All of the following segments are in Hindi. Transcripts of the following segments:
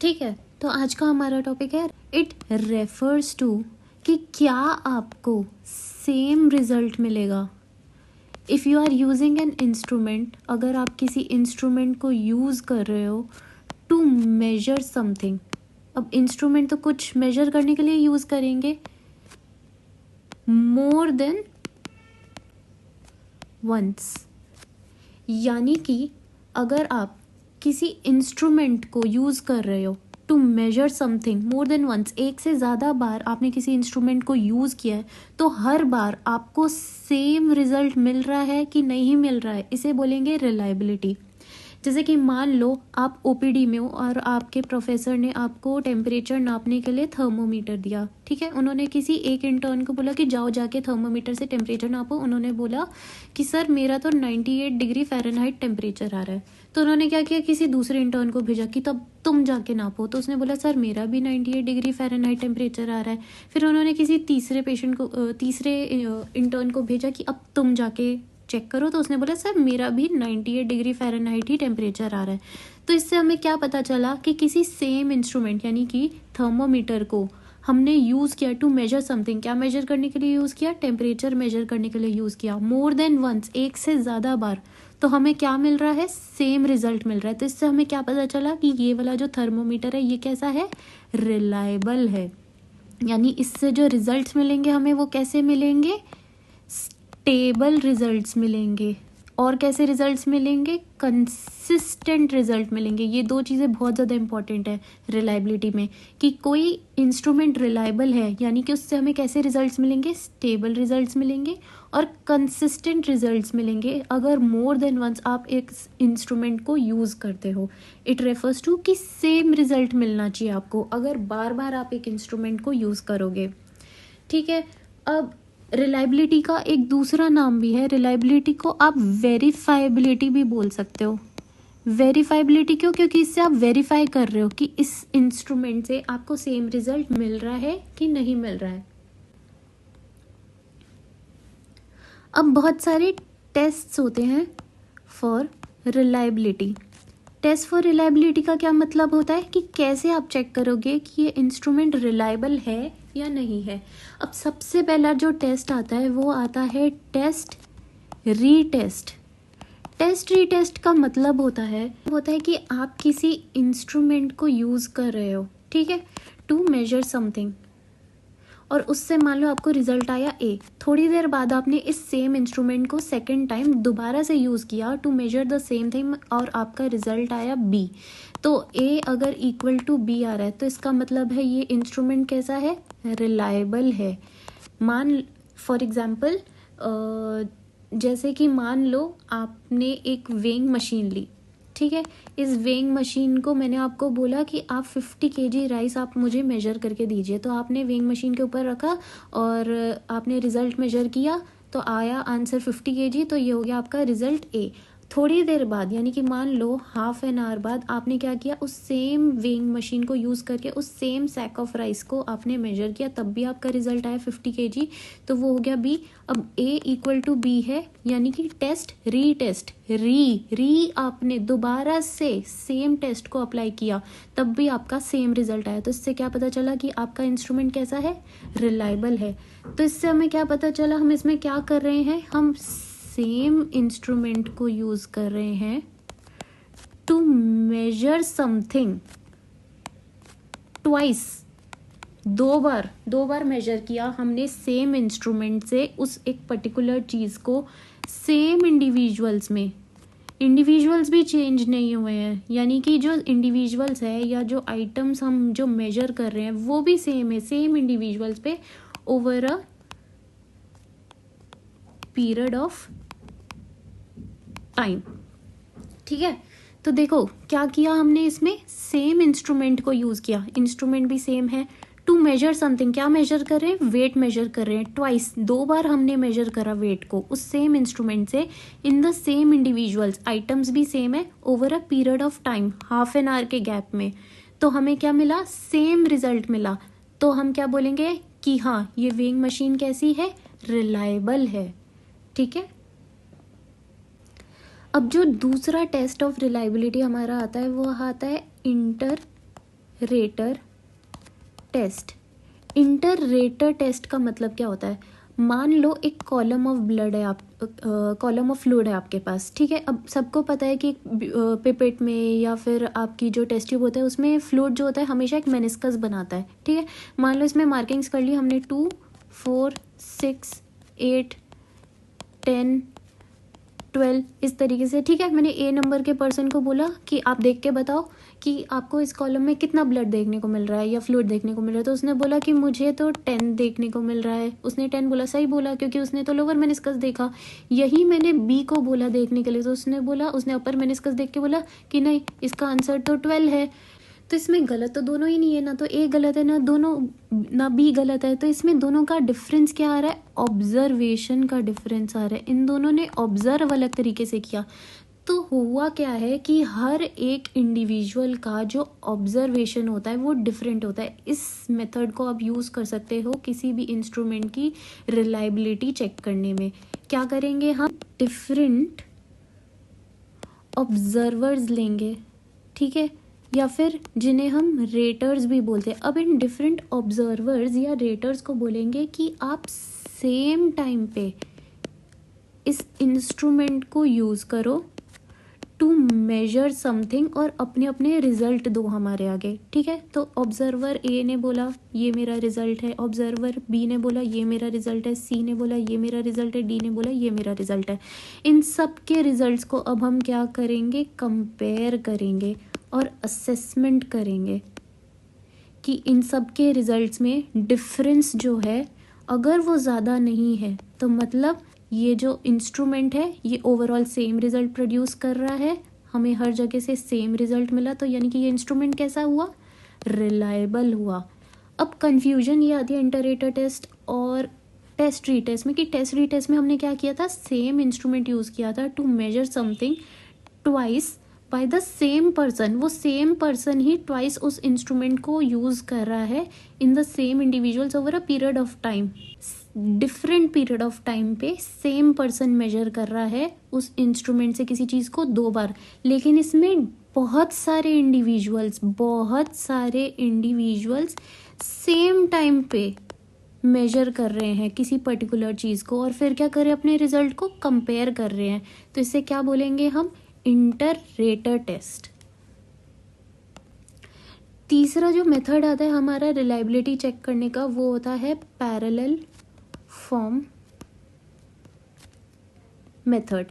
ठीक है, तो आज का हमारा टॉपिक है इट रेफर्स टू कि क्या आपको सेम रिजल्ट मिलेगा if you are using an instrument. अगर आप किसी इंस्ट्रूमेंट को यूज़ कर रहे हो टू मेजर समथिंग। अब इंस्ट्रूमेंट तो कुछ मेजर करने के लिए यूज़ करेंगे, मोर देन वंस। यानी कि अगर आप किसी इंस्ट्रूमेंट को यूज़ कर रहे हो to measure something more than once, एक से ज़्यादा बार आपने किसी इंस्ट्रूमेंट को यूज़ किया है, तो हर बार आपको सेम रिजल्ट मिल रहा है कि नहीं मिल रहा है, इसे बोलेंगे रिलायबिलिटी। जैसे कि मान लो आप ओपीडी में हो और आपके प्रोफेसर ने आपको टेम्परेचर नापने के लिए थर्मोमीटर दिया। ठीक है, उन्होंने किसी एक इंटर्न को बोला कि जाओ जाके थर्मोमीटर से टेम्परेचर नापो। उन्होंने बोला कि सर मेरा तो 98 डिग्री फ़ारेनहाइट टेम्परेचर आ रहा है। तो उन्होंने क्या किया, किसी दूसरे इंटर्न को भेजा कि तब तुम जाके नापो। तो उसने बोला सर मेरा भी 98 डिग्री फ़ारेनहाइट टेम्परेचर आ रहा है। फिर उन्होंने किसी तीसरे इंटर्न को भेजा कि अब तुम जाके चेक करो। तो उसने बोला सर मेरा भी 98 डिग्री फ़ारेनहाइट ही टेम्परेचर आ रहा है। तो इससे हमें क्या पता चला कि किसी सेम इंस्ट्रूमेंट यानी कि थर्मोमीटर को हमने यूज़ किया टू मेजर समथिंग। क्या मेजर करने के लिए यूज़ किया? टेम्परेचर मेजर करने के लिए यूज़ किया, मोर देन वंस, एक से ज़्यादा बार। तो हमें क्या मिल रहा है? सेम रिजल्ट मिल रहा है। तो इससे हमें क्या पता चला कि ये वाला जो थर्मोमीटर है ये कैसा है? रिलायबल है। यानी इससे जो रिजल्ट्स मिलेंगे हमें वो कैसे मिलेंगे? स्टेबल रिजल्ट्स मिलेंगे। और कैसे रिजल्ट्स मिलेंगे? कंसिस्टेंट रिजल्ट मिलेंगे। ये दो चीज़ें बहुत ज़्यादा इंपॉर्टेंट है रिलायबिलिटी में, कि कोई इंस्ट्रूमेंट रिलायबल है यानी कि उससे हमें कैसे रिजल्ट्स मिलेंगे? स्टेबल रिजल्ट्स मिलेंगे और कंसिस्टेंट रिजल्ट्स मिलेंगे अगर मोर देन वंस आप एक इंस्ट्रूमेंट को यूज़ करते हो। इट रेफर्स टू कि सेम रिजल्ट मिलना चाहिए आपको अगर बार बार आप एक इंस्ट्रूमेंट को यूज़ करोगे। ठीक है, अब रिलायबिलिटी का एक दूसरा नाम भी है। रिलायबिलिटी को आप वेरीफाइबिलिटी भी बोल सकते हो। वेरीफाइबिलिटी क्यों? क्योंकि इससे आप वेरीफाई कर रहे हो कि इस इंस्ट्रूमेंट से आपको सेम रिजल्ट मिल रहा है कि नहीं मिल रहा है। अब बहुत सारे टेस्ट्स होते हैं for reliability. Test for reliability का क्या मतलब होता है कि कैसे आप चेक करोगे कि ये इंस्ट्रूमेंट रिलायबल है या नहीं है। अब सबसे पहला जो टेस्ट आता है वो आता है टेस्ट रीटेस्ट। टेस्ट रीटेस्ट का मतलब होता है कि आप किसी इंस्ट्रूमेंट को यूज़ कर रहे हो, ठीक है, टू मेजर समथिंग, और उससे मान लो आपको रिजल्ट आया ए। थोड़ी देर बाद आपने इस सेम इंस्ट्रूमेंट को सेकेंड टाइम दोबारा से यूज़ किया to measure the same thing और आपका रिजल्ट आया बी। तो ए अगर इक्वल टू बी आ रहा है तो इसका मतलब है ये इंस्ट्रूमेंट कैसा है? रिलायबल है। फॉर एग्जाम्पल जैसे कि मान लो आपने एक वेइंग मशीन ली, ठीक है। इस वेइंग मशीन को मैंने आपको बोला कि आप 50 kg राइस आप मुझे मेजर करके दीजिए। तो आपने वेइंग मशीन के ऊपर रखा और आपने रिजल्ट मेजर किया तो आया आंसर 50 kg। तो ये हो गया आपका रिजल्ट ए। थोड़ी देर बाद यानी कि मान लो हाफ एन आवर बाद आपने क्या किया, उस सेम वेइंग मशीन को यूज़ करके उस सेम सैक ऑफ राइस को आपने मेजर किया, तब भी आपका रिजल्ट आया 50 kg। तो वो हो गया बी। अब ए इक्वल टू बी है यानी कि टेस्ट रीटेस्ट, री आपने दोबारा से सेम टेस्ट को अप्लाई किया तब भी आपका सेम रिजल्ट आया। तो इससे क्या पता चला कि आपका इंस्ट्रूमेंट कैसा है? रिलायबल है। तो इससे हमें क्या पता चला, हम इसमें क्या कर रहे हैं, हम सेम इंस्ट्रूमेंट को यूज़ कर रहे हैं टू मेजर समथिंग ट्वाइस। दो बार मेजर किया हमने सेम इंस्ट्रूमेंट से उस एक पर्टिकुलर चीज़ को सेम इंडिविजुअल्स में। इंडिविजुअल्स भी चेंज नहीं हुए हैं, यानी कि जो इंडिविजुअल्स है या जो आइटम्स हम जो मेजर कर रहे हैं वो भी सेम है, सेम इंडिविजुअल्स पे over a period of time. ठीक है, तो देखो क्या किया हमने, इसमें सेम इंस्ट्रूमेंट को यूज़ किया, इंस्ट्रूमेंट भी सेम है, टू मेजर समथिंग। क्या मेजर कर रहे हैं? वेट मेजर कर रहे हैं। ट्वाइस, दो बार हमने मेजर करा वेट को उस सेम इंस्ट्रूमेंट से इन द सेम इंडिविजुअल्स, आइटम्स भी सेम है, over a period of time, half an hour के गैप में। तो हमें क्या मिला? सेम रिजल्ट मिला। तो हम क्या बोलेंगे कि हाँ ये वेइंग मशीन कैसी है? रिलायबल है। ठीक है, अब जो दूसरा टेस्ट ऑफ रिलायबिलिटी हमारा आता है वो आता है inter rater test. Inter rater test का मतलब क्या होता है? मान लो एक कॉलम ऑफ ब्लड है, आप कॉलम ऑफ फ्लूइड है आपके पास, ठीक है। अब सबको पता है कि पिपेट में या फिर आपकी जो टेस्ट ट्यूब होता है उसमें फ्लूइड जो होता है हमेशा एक मेनिस्कस बनाता है, ठीक है। मान लो इसमें मार्किंग्स कर ली हमने 2, 4, 6, 8, 10, 12 इस तरीके से, ठीक है। मैंने ए नंबर के पर्सन को बोला कि आप देख के बताओ कि आपको इस कॉलम में कितना ब्लड देखने को मिल रहा है या फ्लूइड देखने को मिल रहा है। तो उसने बोला कि मुझे तो 10 देखने को मिल रहा है। उसने 10 बोला, सही बोला, क्योंकि उसने तो लोअर मेनिस्कस देखा। यही मैंने बी को बोला देखने के लिए, तो उसने बोला, उसने अपर मेनिस्कस देख के बोला कि नहीं, इसका आंसर तो 12 है। तो इसमें गलत तो दोनों ही नहीं है, ना तो ए गलत है ना बी गलत है। तो इसमें दोनों का डिफरेंस क्या आ रहा है? ऑब्जर्वेशन का डिफरेंस आ रहा है। इन दोनों ने ऑब्जर्व अलग तरीके से किया। तो हुआ क्या है कि हर एक इंडिविजुअल का जो ऑब्जर्वेशन होता है वो डिफरेंट होता है। इस मेथड को आप यूज़ कर सकते हो किसी भी इंस्ट्रूमेंट की रिलायबिलिटी चेक करने में। क्या करेंगे हम? डिफरेंट ऑब्जर्वर्स लेंगे, ठीक है, या फिर जिन्हें हम रेटर्स भी बोलते हैं। अब इन डिफरेंट ऑब्जर्वर्स या रेटर्स को बोलेंगे कि आप सेम टाइम पे इस इंस्ट्रूमेंट को यूज़ करो टू मेजर समथिंग और अपने अपने रिजल्ट दो हमारे आगे, ठीक है। तो ऑब्जर्वर ए ने बोला ये मेरा रिजल्ट है, ऑब्जर्वर बी ने बोला ये मेरा रिजल्ट है, सी ने बोला ये मेरा रिजल्ट है, डी ने बोला ये मेरा रिजल्ट है। इन सब के रिजल्ट्स को अब हम क्या करेंगे? कंपेयर करेंगे और असेसमेंट करेंगे कि इन सब के रिजल्ट्स में डिफरेंस जो है अगर वो ज़्यादा नहीं है तो मतलब ये जो इंस्ट्रूमेंट है ये ओवरऑल सेम रिजल्ट प्रोड्यूस कर रहा है, हमें हर जगह से सेम रिजल्ट मिला, तो यानी कि ये इंस्ट्रूमेंट कैसा हुआ? रिलायबल हुआ। अब कंफ्यूजन ये आती है इंटर-रेटर टेस्ट और टेस्ट रीटेस्ट में कि टेस्ट रीटेस्ट में हमने क्या किया था? सेम इंस्ट्रूमेंट यूज़ किया था to measure something twice by the same person. वो सेम पर्सन ही ट्वाइस उस इंस्ट्रूमेंट को यूज़ कर रहा है in the same individuals over a period of time. Different period of time पे सेम पर्सन मेजर कर रहा है उस इंस्ट्रूमेंट से किसी चीज़ को 2 बार। लेकिन इसमें बहुत सारे इंडिविजुअल्स सेम टाइम पे मेजर कर रहे हैं किसी पर्टिकुलर चीज़ को और फिर क्या कर रहे हैं? अपने रिजल्ट को कंपेयर कर रहे हैं। तो इसे क्या बोलेंगे हम? Inter rater test. तीसरा जो मेथड आता है हमारा रिलायबिलिटी चेक करने का वो होता है पैरेलल फॉर्म मेथड।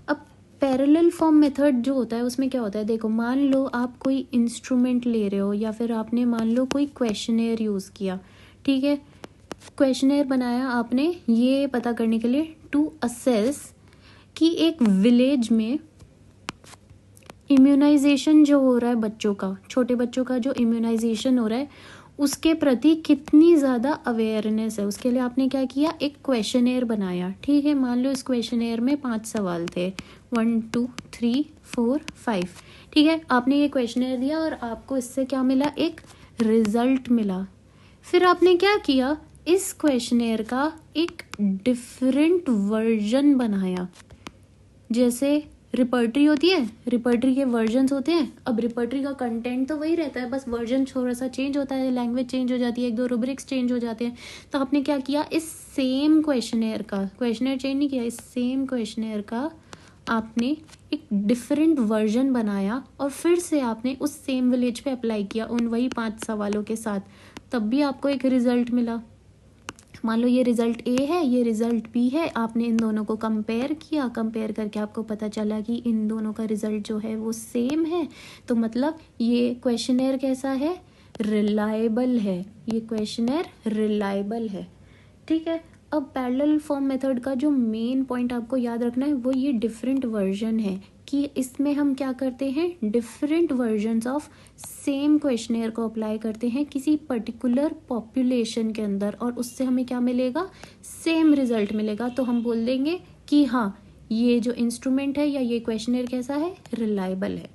अब पैरेलल फॉर्म मेथड जो होता है उसमें क्या होता है? देखो, मान लो आप कोई इंस्ट्रूमेंट ले रहे हो या फिर आपने मान लो कोई क्वेश्चनेयर यूज़ किया, ठीक है। क्वेश्चनेयर बनाया आपने ये पता करने के लिए टू असेस कि एक विलेज में इम्यूनाइजेशन जो हो रहा है बच्चों का, छोटे बच्चों का जो इम्यूनाइजेशन हो रहा है उसके प्रति कितनी ज़्यादा अवेयरनेस है। उसके लिए आपने क्या किया? एक क्वेश्चनेयर बनाया, ठीक है। मान लो इस क्वेश्चनेयर में 5 सवाल थे, 1 2 3 4 5, ठीक है। आपने ये क्वेश्चनेयर दिया और आपको इससे क्या मिला? एक रिजल्ट मिला। फिर आपने क्या किया? इस क्वेश्चनेयर का एक डिफरेंट वर्जन बनाया। जैसे रिपर्टरी होती है, रिपर्टरी के वर्जन्स होते हैं। अब रिपर्टरी का कंटेंट तो वही रहता है, बस वर्जन थोड़ा सा चेंज होता है, लैंग्वेज चेंज हो जाती है, 1-2 रूब्रिक्स चेंज हो जाते हैं। तो आपने क्या किया? इस सेम क्वेश्चनेयर का, क्वेश्चनेयर चेंज नहीं किया, इस सेम क्वेश्चनेयर का आपने एक डिफरेंट वर्जन बनाया और फिर से आपने उस सेम विलेज पे अप्लाई किया उन वही 5 सवालों के साथ, तब भी आपको एक रिजल्ट मिला। मान लो ये रिजल्ट ए है, ये रिजल्ट बी है, आपने इन दोनों को कंपेयर किया, कंपेयर करके आपको पता चला कि इन दोनों का रिजल्ट जो है वो सेम है। तो मतलब ये क्वेश्चनेयर कैसा है? रिलायबल है। ये क्वेश्चनेयर रिलायबल है, ठीक है। अब पैरेलल फॉर्म मेथड का जो मेन पॉइंट आपको याद रखना है वो ये डिफरेंट वर्जन है कि इसमें हम क्या करते हैं? Different versions of same questionnaire को अप्लाई करते हैं किसी पर्टिकुलर पॉपुलेशन के अंदर और उससे हमें क्या मिलेगा? सेम रिजल्ट मिलेगा। तो हम बोल देंगे कि हाँ, ये जो इंस्ट्रूमेंट है या ये क्वेश्चनेयर कैसा है? रिलायबल है।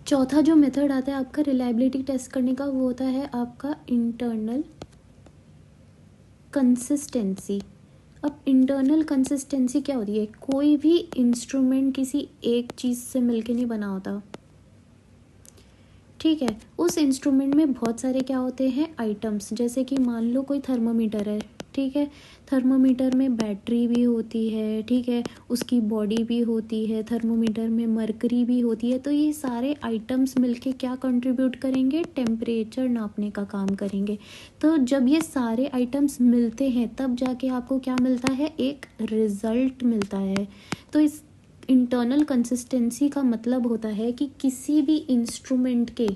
चौथा जो मेथड आता है आपका रिलायबिलिटी टेस्ट करने का वो होता है आपका इंटरनल कंसिस्टेंसी। अब इंटरनल कंसिस्टेंसी क्या होती है? कोई भी इंस्ट्रूमेंट किसी एक चीज़ से मिलके नहीं बना होता। ठीक है। उस इंस्ट्रूमेंट में बहुत सारे क्या होते हैं, आइटम्स, जैसे कि मान लो कोई थर्मामीटर है, ठीक है। थर्मामीटर में बैटरी भी होती है, ठीक है, उसकी बॉडी भी होती है, थर्मामीटर में मरकरी भी होती है। तो ये सारे आइटम्स मिलके क्या कंट्रीब्यूट करेंगे, टेम्परेचर नापने का काम करेंगे। तो जब ये सारे आइटम्स मिलते हैं तब जाके आपको क्या मिलता है, एक रिजल्ट मिलता है। तो इस इंटरनल कंसिस्टेंसी का मतलब होता है कि किसी भी इंस्ट्रूमेंट के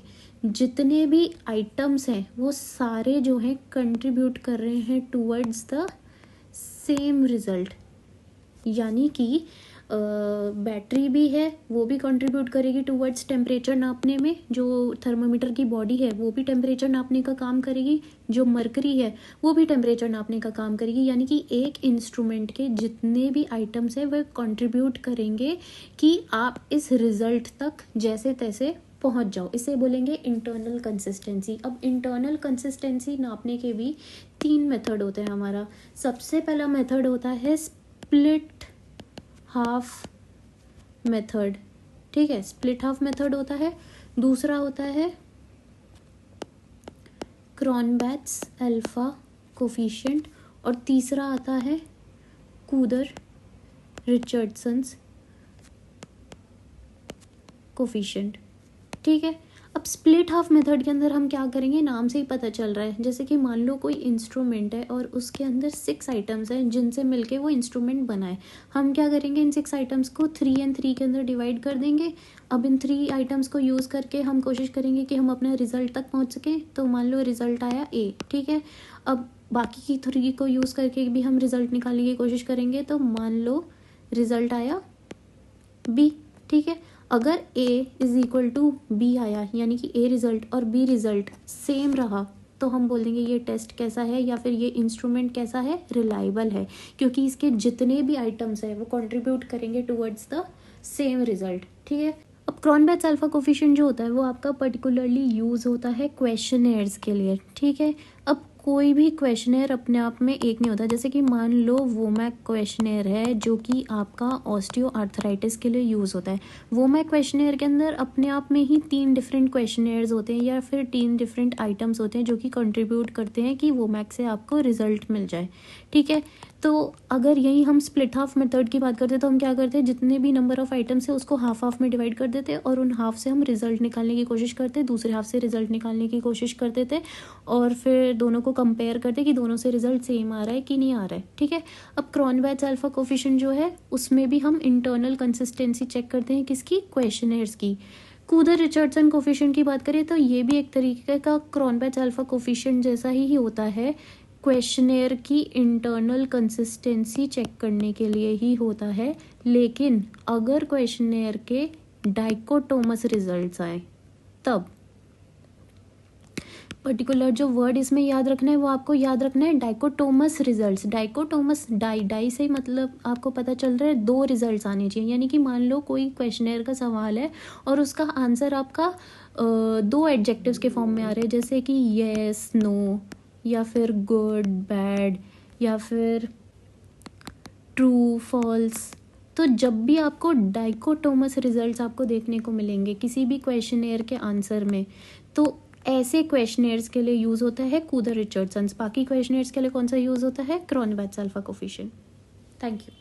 जितने भी आइटम्स हैं वो सारे जो हैं कंट्रीब्यूट कर रहे हैं टूवर्ड्स द सेम रिजल्ट। यानी कि बैटरी भी है, वो भी कंट्रीब्यूट करेगी टूवर्ड्स टेम्परेचर नापने में, जो थर्मामीटर की बॉडी है वो भी टेम्परेचर नापने का काम करेगी, जो मरकरी है वो भी टेम्परेचर नापने का काम करेगी। यानी कि एक इंस्ट्रूमेंट के जितने भी आइटम्स हैं वह कंट्रीब्यूट करेंगे कि आप इस रिजल्ट तक जैसे तैसे पहुंच जाओ। इसे बोलेंगे इंटरनल कंसिस्टेंसी। अब इंटरनल कंसिस्टेंसी नापने के भी 3 मेथड होते हैं हमारा। सबसे पहला मेथड होता है स्प्लिट हाफ मेथड, ठीक है, स्प्लिट हाफ मेथड होता है। दूसरा होता है क्रॉनबैच अल्फा कोफिशिएंट, और तीसरा आता है कूदर रिचर्डसन्स कोफिशिएंट, ठीक है। अब स्प्लिट हाफ मेथड के अंदर हम क्या करेंगे, नाम से ही पता चल रहा है। जैसे कि मान लो कोई इंस्ट्रूमेंट है और उसके अंदर 6 आइटम्स हैं जिनसे मिलके वो इंस्ट्रूमेंट बना है। हम क्या करेंगे, इन 6 आइटम्स को 3 और 3 के अंदर डिवाइड कर देंगे। अब इन 3 आइटम्स को यूज़ करके हम कोशिश करेंगे कि हम अपने रिजल्ट तक पहुँच सकें। तो मान लो रिजल्ट आया ए, ठीक है। अब बाकी की 3 को यूज़ करके भी हम रिजल्ट निकालने की कोशिश करेंगे। तो मान लो रिजल्ट आया बी, ठीक है। अगर a is equal to B आया, यानी कि a रिजल्ट और b रिजल्ट सेम रहा, तो हम बोल देंगे ये टेस्ट कैसा है या फिर ये इंस्ट्रूमेंट कैसा है, रिलायबल है, क्योंकि इसके जितने भी आइटम्स हैं वो कंट्रीब्यूट करेंगे टुवर्ड्स द सेम रिजल्ट, ठीक है। अब क्रॉनबैच अल्फा कोफिशिएंट जो होता है वो आपका पर्टिकुलरली यूज़ होता है क्वेश्चनेयर्स के लिए, ठीक है। अब कोई भी क्वेश्चनेयर अपने आप में एक नहीं होता। जैसे कि मान लो वोमैक क्वेश्चनेयर है जो कि आपका ऑस्टियोआर्थराइटिस के लिए यूज़ होता है। वोमैक क्वेश्चनेयर के अंदर अपने आप में ही 3 डिफरेंट क्वेश्चनेयर्स होते हैं या फिर 3 डिफरेंट आइटम्स होते हैं जो कि कंट्रीब्यूट करते हैं कि वोमैक से आपको रिजल्ट मिल जाए, ठीक है। तो अगर यही हम स्प्लिट हाफ मेथड की बात करते तो हम क्या करते हैं, जितने भी नंबर ऑफ आइटम्स है उसको हाफ हाफ में डिवाइड कर देते और उन हाफ से हम रिजल्ट निकालने की कोशिश करते, दूसरे हाफ से रिजल्ट निकालने की कोशिश करते थे और फिर दोनों को कंपेयर करते कि दोनों से रिजल्ट सेम आ रहा है कि नहीं आ रहा है, ठीक है। अब क्रॉनबैच अल्फा कोफिशिएंट जो है उसमें भी हम इंटरनल कंसिस्टेंसी चेक करते हैं, किसकी, क्वेश्चनेयर्स की। कूदर रिचर्डसन कोफिशिएंट की बात करें तो ये भी एक तरीके का क्रॉनबैच अल्फा कोफिशिएंट जैसा ही होता है। क्वेश्चनेयर की इंटरनल कंसिस्टेंसी चेक करने के लिए ही होता है, लेकिन अगर क्वेश्चनेयर के डाइकोटोमस रिजल्ट्स आए तब। पर्टिकुलर जो वर्ड इसमें याद रखना है वो आपको याद रखना है डाइकोटोमस रिजल्ट्स। डाइकोटोमस, डाई से मतलब आपको पता चल रहा है 2 रिजल्ट्स आने चाहिए। यानी कि मान लो कोई क्वेश्चनेयर का सवाल है और उसका आंसर आपका 2 एडजेक्टिव्स के फॉर्म में आ रहे हैं, जैसे कि येस, नो, या फिर गुड, बैड, या फिर ट्रू, फॉल्स। तो जब भी आपको डाइकोटोमस रिजल्ट्स आपको देखने को मिलेंगे किसी भी क्वेश्चनेयर के आंसर में, तो ऐसे क्वेश्चनेयर्स के लिए यूज़ होता है कूदर रिचर्डसन्स। बाकी क्वेश्चनेयर्स के लिए कौन सा यूज़ होता है, क्रॉनबैच अल्फा कोफिशिएंट। Thank you.